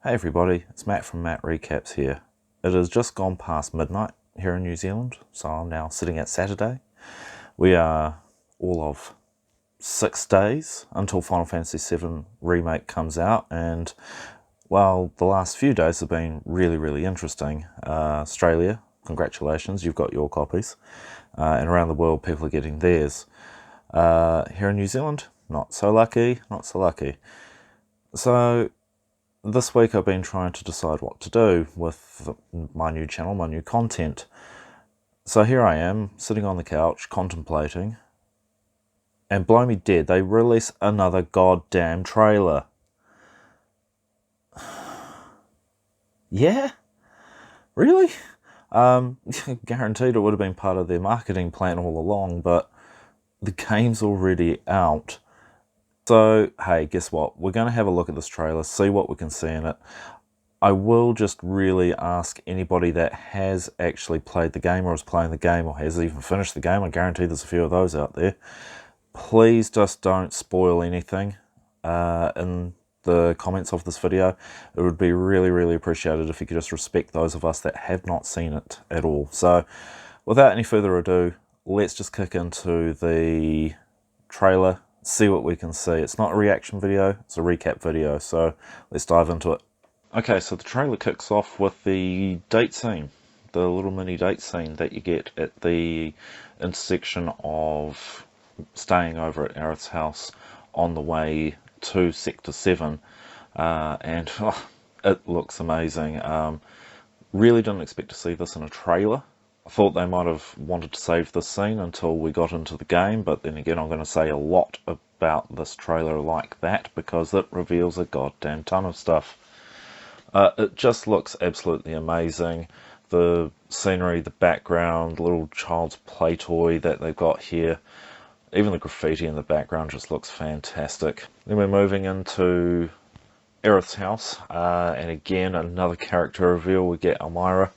Hey everybody, it's Matt from Matt Recaps here. It has just gone past midnight here in New Zealand, so I'm now sitting at Saturday. We are all of 6 days until Final Fantasy VII Remake comes out, and well, the last few days have been really interesting. Australia, congratulations, you've got your copies, and around the world people are getting theirs. Here in New Zealand, not so lucky. So this week I've been trying to decide what to do with my new channel, my new content. So here I am, sitting on the couch, contemplating, and blow me dead, they release another goddamn trailer. Yeah? Really? Guaranteed it would have been part of their marketing plan all along, but the game's already out. So, hey, guess what? We're going to have a look at this trailer, see what we can see in it. I will just really ask anybody that has actually played the game or is playing the game or has even finished the game, I guarantee there's a few of those out there, please just don't spoil anything in the comments of this video. It would be really appreciated if you could just respect those of us that have not seen it at all. So, without any further ado, let's just kick into the trailer, see what we can see. It's not a reaction video, it's a recap video, so let's dive into it. Okay, so the trailer kicks off with the date scene, the little mini date scene that you get at the intersection of staying over at Terrace House on the way to Sector 7, and it looks amazing. Really didn't expect to see this in a trailer. I thought they might have wanted to save this scene until we got into the game, but then again I'm going to say a lot about this trailer like that because it reveals a goddamn ton of stuff. It just looks absolutely amazing. The scenery, the background, little child's play toy that they've got here, even the graffiti in the background just looks fantastic. Then we're moving into Terrace House, and again another character reveal. We get Elmyra.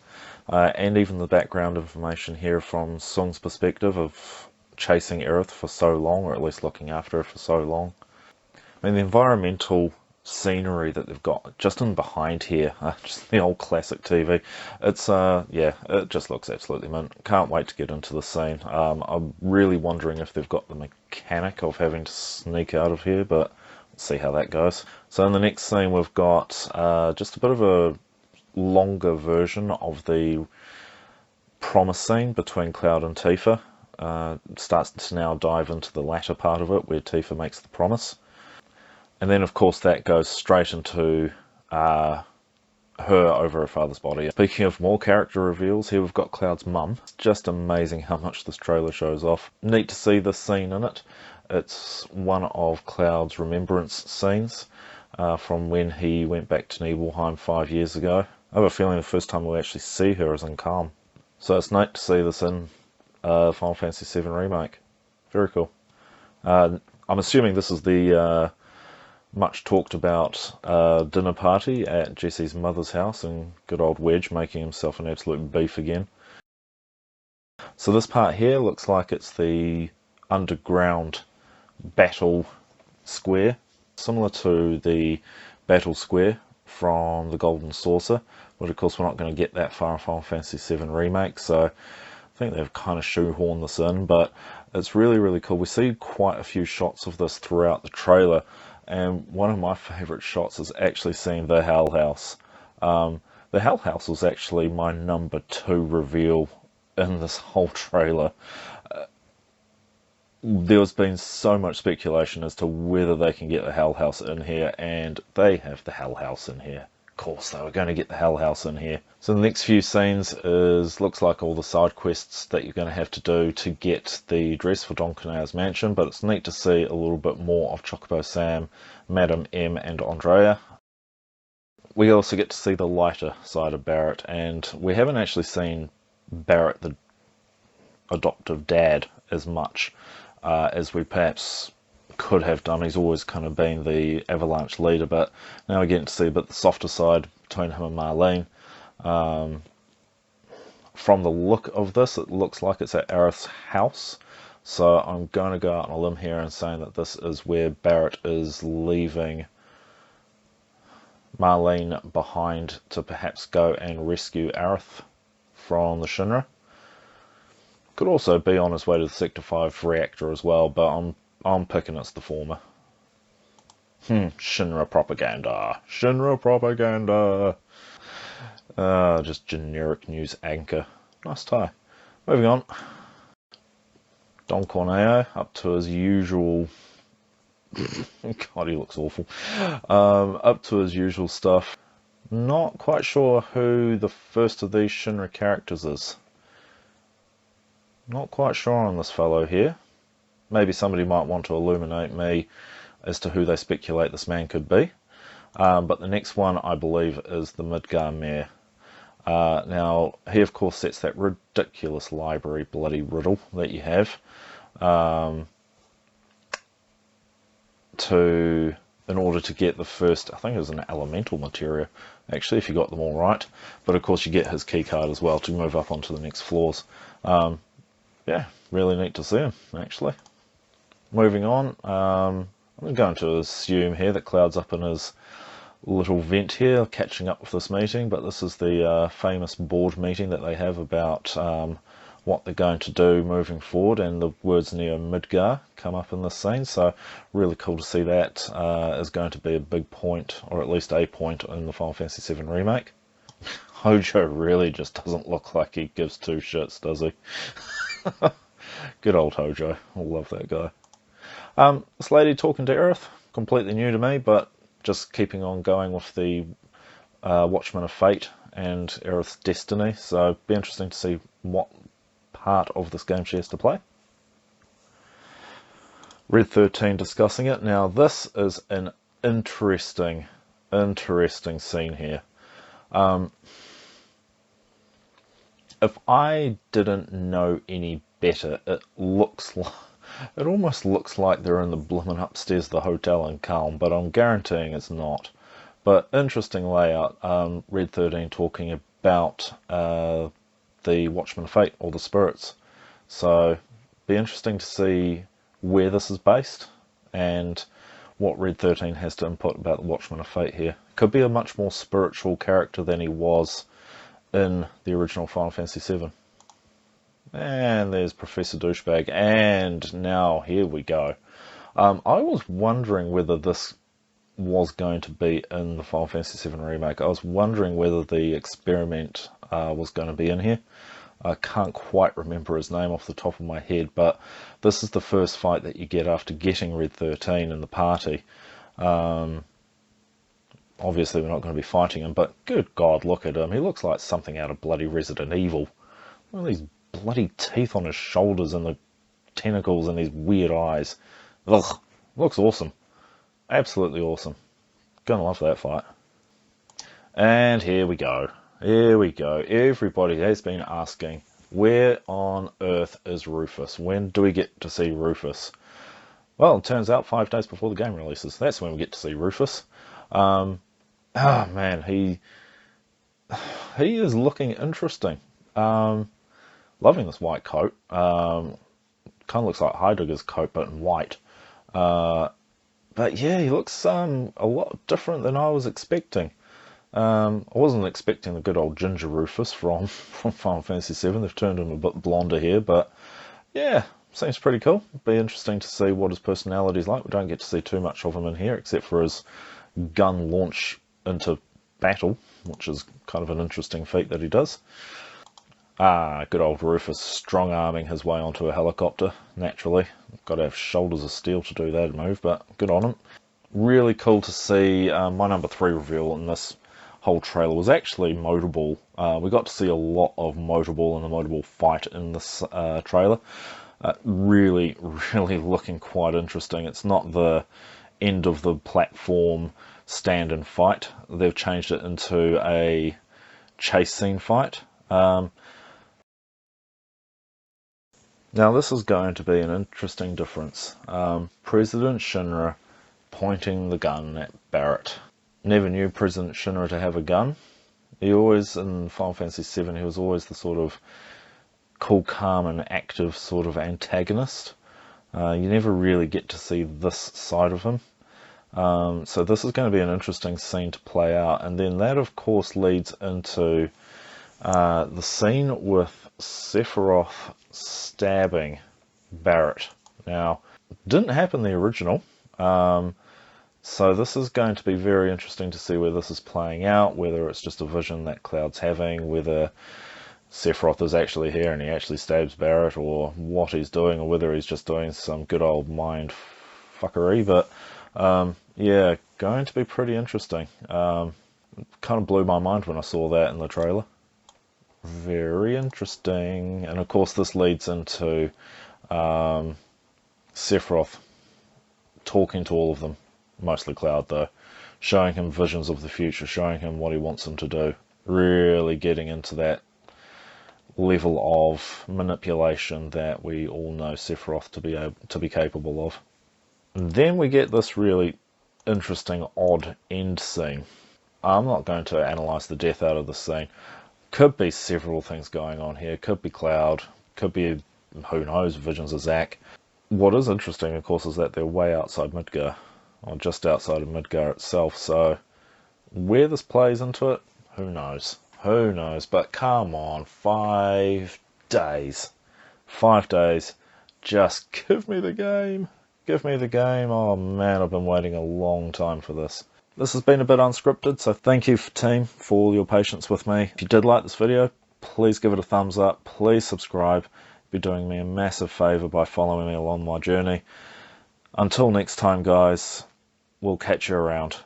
And even the background information here from Sung's perspective of chasing Aerith for so long, or at least looking after her for so long. I mean, the environmental scenery that they've got just in behind here, just the old classic TV, it's yeah, it just looks absolutely mint. Can't wait to get into the scene. I'm really wondering if they've got the mechanic of having to sneak out of here, but we'll see how that goes. So in the next scene we've got just a bit of a longer version of the promise scene between Cloud and Tifa. Starts to now dive into the latter part of it where Tifa makes the promise, and then of course that goes straight into her over her father's body. Speaking of more character reveals, here we've got Cloud's mum. It's just amazing how much this trailer shows off. Neat to see this scene in it. It's one of Cloud's remembrance scenes from when he went back to Nibelheim 5 years ago. I have a feeling the first time we'll actually see her is in Calm. So it's neat to see this in Final Fantasy VII Remake. Very cool. I'm assuming this is the much talked about dinner party at Jessie's mother's house and good old Wedge making himself an absolute beef again. So this part here looks like it's the underground battle square, similar to the battle square from the Golden Saucer, but of course we're not going to get that far in Final Fantasy VII Remake, so I think they've kind of shoehorned this in, but it's really cool. We see quite a few shots of this throughout the trailer, and one of my favourite shots is actually seeing the Hell House. The Hell House was actually my number 2 reveal in this whole trailer. There's been so much speculation as to whether they can get the Hell House in here, and they have the Hell House in here. Of course they were going to get the Hell House in here. So the next few scenes looks like all the side quests that you're going to have to do to get the dress for Don Corneo's mansion, but it's neat to see a little bit more of Chocobo Sam, Madame M and Andrea. We also get to see the lighter side of Barrett, and we haven't actually seen Barrett the adoptive dad as much as we perhaps could have done. He's always kind of been the Avalanche leader, but now we're getting to see a bit the softer side between him and Marlene. From the look of this, it looks like it's at Aerith's house, so I'm going to go out on a limb here and saying that this is where Barrett is leaving Marlene behind to perhaps go and rescue Aerith from the Shinra. Could also be on his way to the Sector 5 reactor as well, but I'm picking it's the former. Shinra propaganda. Shinra propaganda. Just generic news anchor. Nice tie. Moving on. Don Corneo up to his usual... God, he looks awful. Up to his usual stuff. Not quite sure who the first of these Shinra characters is. Not quite sure on this fellow here. Maybe somebody might want to illuminate me as to who they speculate this man could be. But the next one, I believe, is the Midgar Mayor. Now, he of course sets that ridiculous library bloody riddle that you have in order to get the first, I think it was an elemental materia, actually, if you got them all right. But of course you get his key card as well to move up onto the next floors. Yeah, really neat to see him, actually. Moving on, I'm going to assume here that Cloud's up in his little vent here, catching up with this meeting, but this is the famous board meeting that they have about what they're going to do moving forward, and the words Neo Midgar come up in this scene, so really cool to see that is going to be a big point, or at least a point, in the Final Fantasy VII Remake. Hojo really just doesn't look like he gives two shits, does he? Good old Hojo. I love that guy. This lady talking to Aerith, completely new to me, but just keeping on going with the Watchman of Fate and Aerith's destiny, so be interesting to see what part of this game she has to play. Red 13 discussing it. Now this is an interesting scene here. If I didn't know any better, it almost looks like they're in the blimmin' upstairs of the hotel in Calm, but I'm guaranteeing it's not. But interesting layout. Red 13 talking about the Watchman of Fate, or the spirits. So be interesting to see where this is based and what Red 13 has to input about the Watchman of Fate here. Could be a much more spiritual character than he was in the original Final Fantasy VII. And there's Professor Douchebag, and now here we go. I was wondering whether this was going to be in the Final Fantasy VII Remake. I was wondering whether the experiment was going to be in here. I can't quite remember his name off the top of my head, but this is the first fight that you get after getting Red 13 in the party. Obviously we're not going to be fighting him, but good God, look at him. He looks like something out of bloody Resident Evil. Look at these bloody teeth on his shoulders and the tentacles and these weird eyes. Ugh, looks awesome. Absolutely awesome. Gonna love that fight. And here we go. Here we go. Everybody has been asking, where on earth is Rufus? When do we get to see Rufus? Well, it turns out 5 days before the game releases. That's when we get to see Rufus. Oh man, he is looking interesting. Loving this white coat. Kind of looks like Heidegger's coat, but in white. But yeah, he looks a lot different than I was expecting. I wasn't expecting the good old ginger Rufus from Final Fantasy VII. They've turned him a bit blonder here, but yeah, seems pretty cool. Be interesting to see what his personality is like. We don't get to see too much of him in here, except for his gun launch into battle, which is kind of an interesting feat that he does. Good old Rufus strong-arming his way onto a helicopter, naturally. Got to have shoulders of steel to do that move, but good on him. Really cool to see. My number 3 reveal in this whole trailer was actually Motorball. We got to see a lot of Motorball and the Motorball fight in this trailer. Really looking quite interesting. It's not the end of the platform stand and fight. They've changed it into a chase scene fight. Now this is going to be an interesting difference. President Shinra pointing the gun at Barrett. Never knew President Shinra to have a gun. He always, in Final Fantasy VII, he was always the sort of cool, calm and active sort of antagonist. You never really get to see this side of him. So this is going to be an interesting scene to play out. And then that, of course, leads into the scene with Sephiroth stabbing Barrett. Now, it didn't happen in the original. So this is going to be very interesting to see where this is playing out, whether it's just a vision that Cloud's having, whether Sephiroth is actually here and he actually stabs Barrett, or what he's doing, or whether he's just doing some good old mind fuckery. But yeah, going to be pretty interesting. Kind of blew my mind when I saw that in the trailer. Very interesting. And of course this leads into Sephiroth talking to all of them, mostly Cloud though, showing him visions of the future, showing him what he wants him to do, really getting into that level of manipulation that we all know Sephiroth to be capable of. And then we get this really interesting, odd end scene. I'm not going to analyse the death out of the scene. Could be several things going on here. Could be Cloud. Could be, who knows, visions of Zack. What is interesting, of course, is that they're way outside Midgar, or just outside of Midgar itself. So where this plays into it, who knows? Who knows? But come on, 5 days. 5 days. Just give me the game. Give me the game. Oh man, I've been waiting a long time for this. This has been a bit unscripted, so thank you, team, for all your patience with me. If you did like this video, please give it a thumbs up. Please subscribe. You'd be doing me a massive favour by following me along my journey. Until next time, guys, we'll catch you around.